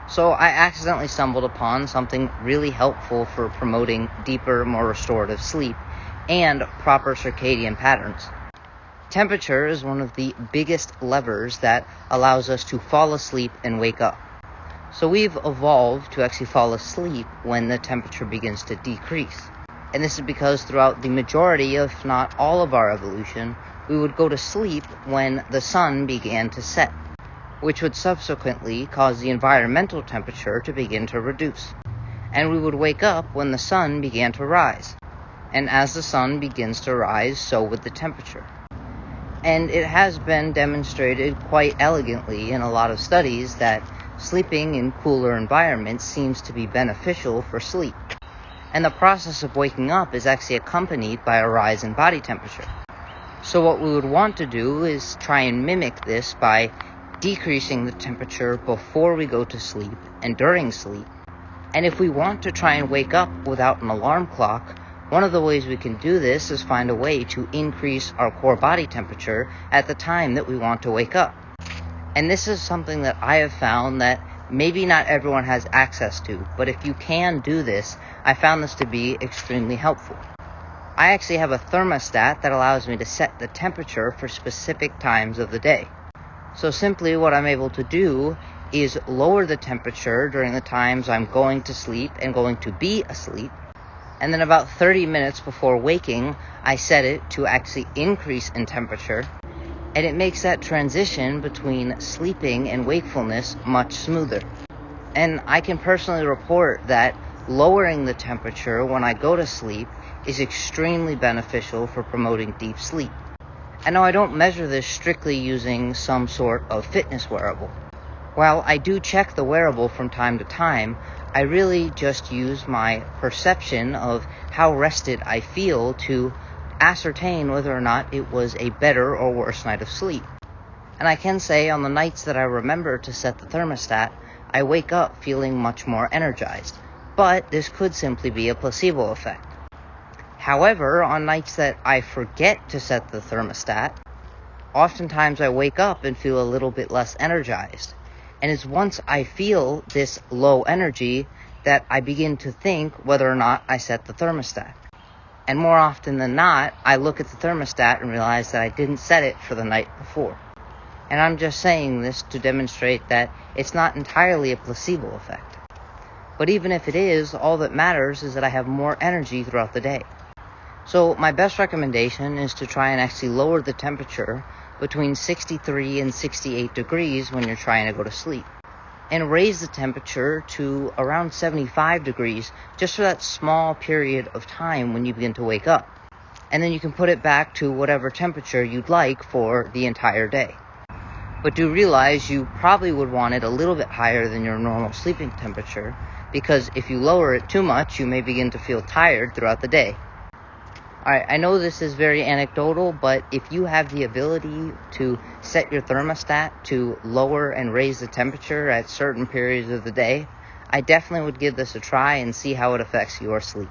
So I accidentally stumbled upon something really helpful for promoting deeper, more restorative sleep and proper circadian patterns. Temperature is one of the biggest levers that allows us to fall asleep and wake up. So we've evolved to actually fall asleep when the temperature begins to decrease. And this is because throughout the majority, if not all of our evolution, we would go to sleep when the sun began to set, which would subsequently cause the environmental temperature to begin to reduce. And we would wake up when the sun began to rise. And as the sun begins to rise, so would the temperature. And it has been demonstrated quite elegantly in a lot of studies that sleeping in cooler environments seems to be beneficial for sleep. And the process of waking up is actually accompanied by a rise in body temperature. So what we would want to do is try and mimic this by decreasing the temperature before we go to sleep and during sleep. And if we want to try and wake up without an alarm clock, one of the ways we can do this is find a way to increase our core body temperature at the time that we want to wake up. And this is something that I have found that maybe not everyone has access to, but if you can do this, I found this to be extremely helpful. I actually have a thermostat that allows me to set the temperature for specific times of the day. So simply what I'm able to do is lower the temperature during the times I'm going to sleep and going to be asleep. And then about 30 minutes before waking, I set it to actually increase in temperature. And it makes that transition between sleeping and wakefulness much smoother. And I can personally report that lowering the temperature when I go to sleep is extremely beneficial for promoting deep sleep. And now I don't measure this strictly using some sort of fitness wearable. While I do check the wearable from time to time, I really just use my perception of how rested I feel to ascertain whether or not it was a better or worse night of sleep. And I can say on the nights that I remember to set the thermostat, I wake up feeling much more energized. But this could simply be a placebo effect. However, on nights that I forget to set the thermostat, oftentimes I wake up and feel a little bit less energized. And it's once I feel this low energy that I begin to think whether or not I set the thermostat. And more often than not, I look at the thermostat and realize that I didn't set it for the night before. And I'm just saying this to demonstrate that it's not entirely a placebo effect. But even if it is, all that matters is that I have more energy throughout the day. So my best recommendation is to try and actually lower the temperature between 63 and 68 degrees when you're trying to go to sleep. And raise the temperature to around 75 degrees just for that small period of time when you begin to wake up. And then you can put it back to whatever temperature you'd like for the entire day. But do realize you probably would want it a little bit higher than your normal sleeping temperature, because if you lower it too much, you may begin to feel tired throughout the day. Alright, I know this is very anecdotal, but if you have the ability to set your thermostat to lower and raise the temperature at certain periods of the day, I definitely would give this a try and see how it affects your sleep.